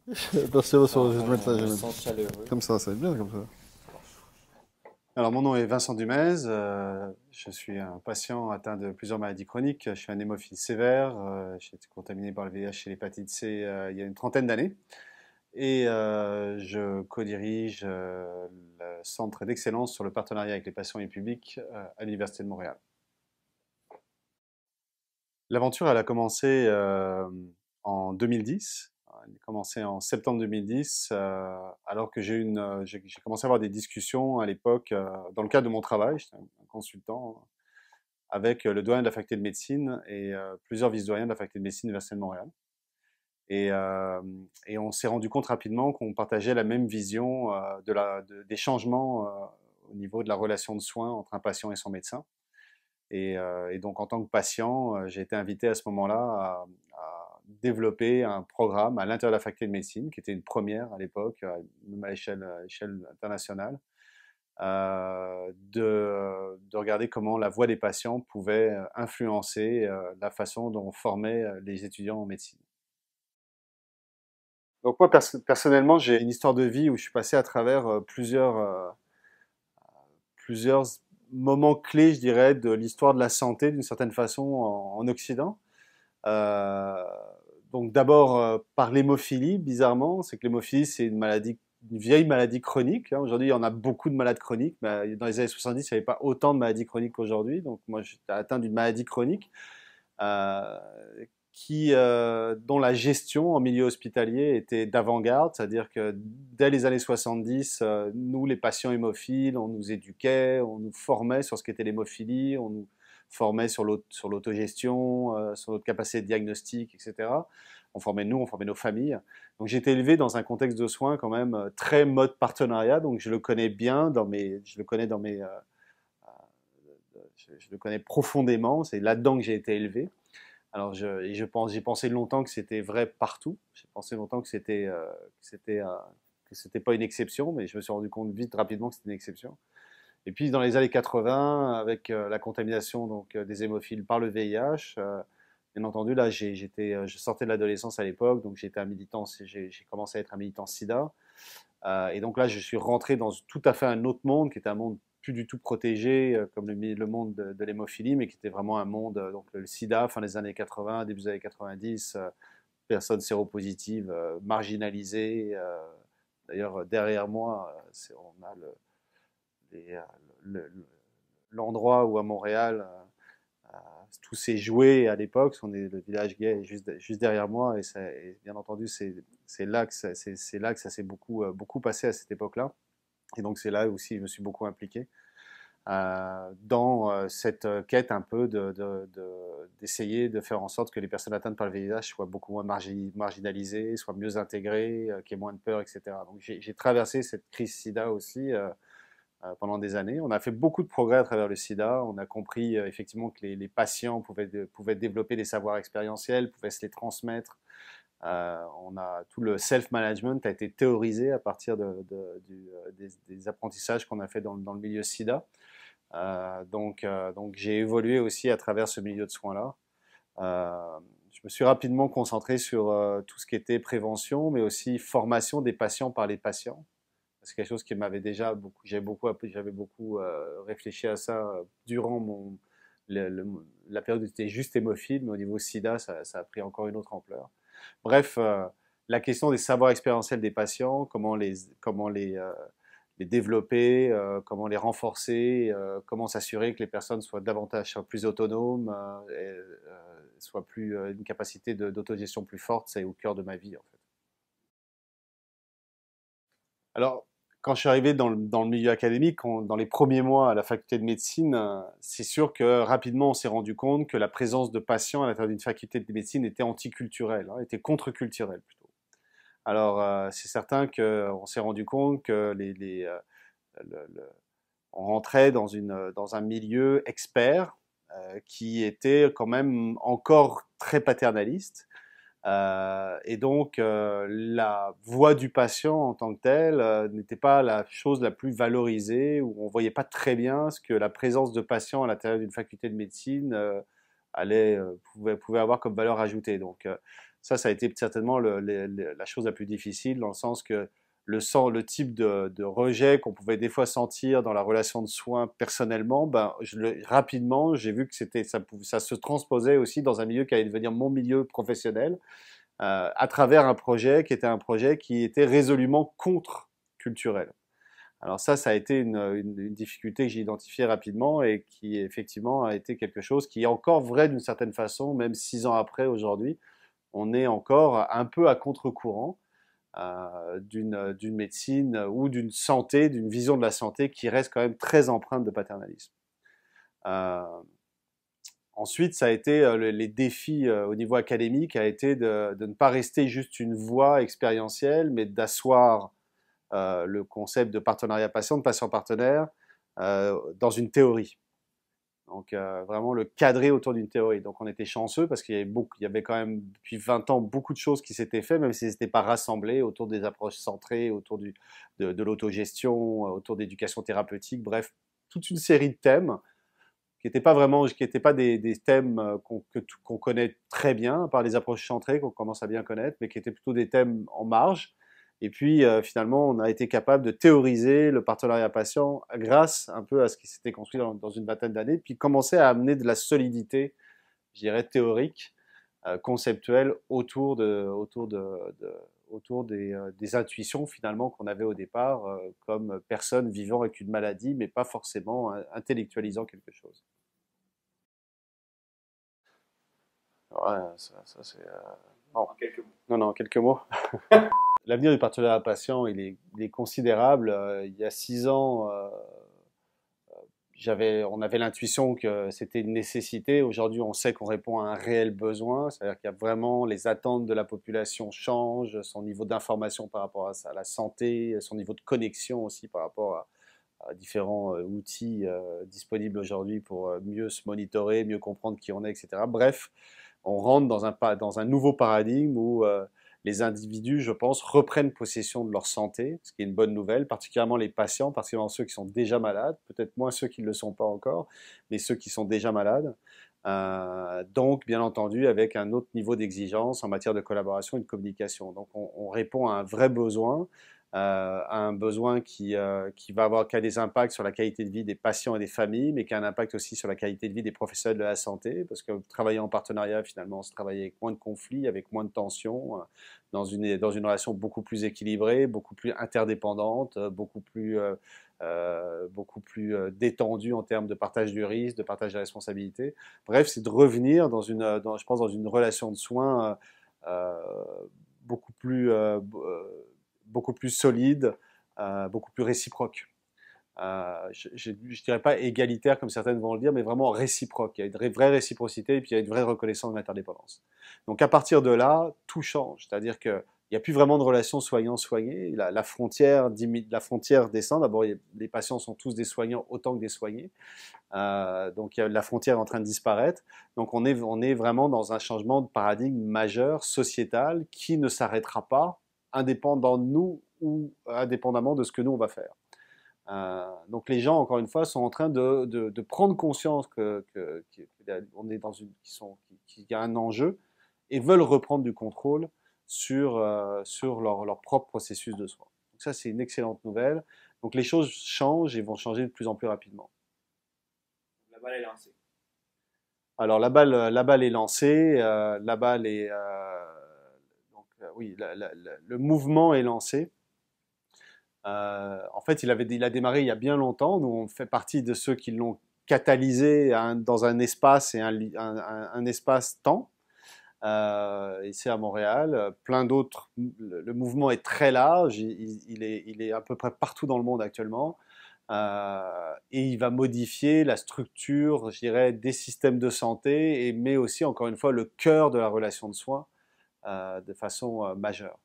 Attention, je vais mettre Pardon, ça, on je me vais mettre sent chaleureux. comme ça va être bien comme ça. Alors, mon nom est Vincent Dumez. Je suis un patient atteint de plusieurs maladies chroniques. Je suis un hémophile sévère. J'ai été contaminé par le VIH et l'hépatite C il y a une trentaine d'années. Et je co-dirige le centre d'excellence sur le partenariat avec les patients et le public à l'Université de Montréal. L'aventure, elle a commencé en 2010. Elle a commencé en septembre 2010, alors que j'ai commencé à avoir des discussions à l'époque, dans le cadre de mon travail, j'étais un consultant, avec le doyen de la faculté de médecine et plusieurs vice-doyens de la faculté de médecine de l'Université de Montréal. Et, euh, et on s'est rendu compte rapidement qu'on partageait la même vision des changements au niveau de la relation de soins entre un patient et son médecin. Et donc, en tant que patient, j'ai été invité à ce moment-là à développer un programme à l'intérieur de la faculté de médecine, qui était une première à l'époque, même à l'échelle internationale, de regarder comment la voix des patients pouvait influencer la façon dont on formait les étudiants en médecine. Donc moi, personnellement, j'ai une histoire de vie où je suis passé à travers plusieurs moments clés, je dirais, de l'histoire de la santé d'une certaine façon en Occident. Euh, donc d'abord par l'hémophilie, bizarrement, c'est que l'hémophilie c'est une maladie, une vieille maladie chronique. Hein. Aujourd'hui, il y en a beaucoup de malades chroniques, mais dans les années 70, il n'y avait pas autant de maladies chroniques qu'aujourd'hui. Donc moi, j'étais atteint d'une maladie chronique euh, dont la gestion en milieu hospitalier était d'avant-garde, c'est-à-dire que dès les années 70, nous, les patients hémophiles, on nous éduquait, on nous formait sur ce qu'était l'hémophilie, on nous formait sur l'autogestion, sur notre capacité de diagnostic, etc. On formait nous, on formait nos familles. Donc j'ai été élevé dans un contexte de soins quand même très mode partenariat, donc je le connais bien je le connais je le connais profondément. C'est là-dedans que j'ai été élevé. Alors j'ai pensé longtemps que c'était vrai partout. J'ai pensé longtemps que c'était pas une exception, mais je me suis rendu compte vite, rapidement que c'était une exception. Et puis dans les années 80, avec la contamination des hémophiles par le VIH, bien entendu là je sortais de l'adolescence à l'époque, donc j'étais un militant, j'ai commencé à être un militant SIDA. Et donc là, je suis rentré dans tout à fait un autre monde, qui était un monde plus du tout protégé, comme le monde de l'hémophilie, mais qui était vraiment un monde, donc le sida, fin des années 80, début des années 90, personnes séropositives, marginalisées. D'ailleurs, derrière moi, on a les, le- l'endroit où à Montréal, tout s'est joué à l'époque. Le village gay est juste derrière moi, et bien entendu, c'est là que ça s'est beaucoup passé à cette époque-là. Et donc c'est là aussi que je me suis beaucoup impliqué dans cette quête un peu d'essayer de faire en sorte que les personnes atteintes par le VIH soient beaucoup moins marginalisées, soient mieux intégrées, qu'il y ait moins de peur, etc. Donc j'ai traversé cette crise SIDA aussi pendant des années. On a fait beaucoup de progrès à travers le sida. On a compris effectivement que les patients pouvaient développer des savoirs expérientiels, pouvaient se les transmettre. Tout le self-management a été théorisé à partir des apprentissages qu'on a fait dans le milieu sida. Donc j'ai évolué aussi à travers ce milieu de soins-là. Je me suis rapidement concentré sur tout ce qui était prévention, mais aussi formation des patients par les patients. C'est quelque chose qui m'avait déjà beaucoup, j'avais beaucoup réfléchi à ça durant la période où j'étais juste hémophile, mais au niveau SIDA, ça a pris encore une autre ampleur. Bref, la question des savoirs expérientiels des patients, les développer, comment les renforcer, comment s'assurer que les personnes soient plus autonomes, soient une capacité d'autogestion plus forte, c'est au cœur de ma vie en fait. Alors, quand je suis arrivé dans le milieu académique, dans les premiers mois à la faculté de médecine, c'est sûr que rapidement on s'est rendu compte que la présence de patients à l'intérieur d'une faculté de médecine était anticulturelle, hein, était contre-culturelle plutôt. Alors, c'est certain qu'on s'est rendu compte que on rentrait dans un milieu expert qui était quand même encore très paternaliste. Et donc, la voix du patient en tant que telle n'était pas la chose la plus valorisée, où on voyait pas très bien ce que la présence de patients à l'intérieur d'une faculté de médecine pouvait avoir comme valeur ajoutée. Donc, Ça a été certainement la chose la plus difficile, dans le sens que le type de rejet qu'on pouvait des fois sentir dans la relation de soins personnellement, ben, rapidement, j'ai vu que ça se transposait aussi dans un milieu qui allait devenir mon milieu professionnel, à travers un projet qui était résolument contre-culturel. Alors ça a été une difficulté que j'ai identifiée rapidement et qui effectivement a été quelque chose qui est encore vrai d'une certaine façon, même 6 ans après aujourd'hui. On est encore un peu à contre-courant d'une médecine ou d'une santé, d'une vision de la santé qui reste quand même très empreinte de paternalisme. Euh, Ensuite, ça a été les défis au niveau académique a été de ne pas rester juste une voie expérientielle, mais d'asseoir le concept de partenariat patient, de patient partenaire, dans une théorie. Donc vraiment le cadrer autour d'une théorie. Donc on était chanceux parce qu'il y avait quand même depuis 20 ans beaucoup de choses qui s'étaient faites, même si elles n'étaient pas rassemblées autour des approches centrées, autour de l'autogestion, autour d'éducation thérapeutique, bref, toute une série de thèmes qui n'étaient pas des thèmes qu'on connaît très bien par les approches centrées qu'on commence à bien connaître, mais qui étaient plutôt des thèmes en marge. Et puis finalement, on a été capable de théoriser le partenariat patient grâce un peu à ce qui s'était construit dans une vingtaine d'années, puis commencer à amener de la solidité, je dirais théorique, conceptuelle autour des intuitions finalement qu'on avait au départ comme personne vivant avec une maladie, mais pas forcément intellectualisant quelque chose. Ouais, ça c'est. Non. En quelques mots. Non, non, quelques mots. L'avenir du partenariat patient, il est considérable. Il y a 6 ans, on avait l'intuition que c'était une nécessité. Aujourd'hui, on sait qu'on répond à un réel besoin. C'est-à-dire qu'il y a vraiment les attentes de la population changent, son niveau d'information par rapport à la santé, son niveau de connexion aussi par rapport à différents outils disponibles aujourd'hui pour mieux se monitorer, mieux comprendre qui on est, etc. Bref, on rentre dans un nouveau paradigme où les individus, je pense, reprennent possession de leur santé, ce qui est une bonne nouvelle, particulièrement les patients, particulièrement ceux qui sont déjà malades, peut-être moins ceux qui ne le sont pas encore, mais ceux qui sont déjà malades. Donc, bien entendu, avec un autre niveau d'exigence en matière de collaboration et de communication. Donc, on répond à un vrai besoin, à un besoin qui a des impacts sur la qualité de vie des patients et des familles, mais qui a un impact aussi sur la qualité de vie des professionnels de la santé, parce que travailler en partenariat, finalement, c'est travailler avec moins de conflits, avec moins de tensions, dans une relation beaucoup plus équilibrée, beaucoup plus interdépendante, beaucoup plus détendue en termes de partage du risque, de partage des responsabilités. Bref, c'est de revenir je pense, dans une relation de soins beaucoup plus beaucoup plus solide, beaucoup plus réciproque. Je dirais pas égalitaire comme certaines vont le dire, mais vraiment réciproque. Il y a une vraie réciprocité et puis il y a une vraie reconnaissance de l'interdépendance. Donc à partir de là, tout change. C'est-à-dire qu'il n'y a plus vraiment de relation soignant-soigné. La frontière descend. D'abord, les patients sont tous des soignants autant que des soignés. Donc la frontière est en train de disparaître. Donc on est vraiment dans un changement de paradigme majeur, sociétal, qui ne s'arrêtera pas, indépendant de nous ou indépendamment de ce que nous on va faire. Donc les gens, encore une fois, sont en train de prendre conscience qu'on est qu'il y a un enjeu et veulent reprendre du contrôle sur leur propre processus de soins. Donc ça, c'est une excellente nouvelle. Donc les choses changent et vont changer de plus en plus rapidement. La balle est lancée. Alors la balle est lancée, la balle est donc oui, le mouvement est lancé. En fait, il a démarré il y a bien longtemps. Nous, on fait partie de ceux qui l'ont catalysé dans un espace et un espace-temps. Ici à Montréal, plein d'autres. Le mouvement est très large. Il est à peu près partout dans le monde actuellement. Et il va modifier la structure, je dirais, des systèmes de santé, mais aussi, encore une fois, le cœur de la relation de soins de façon majeure.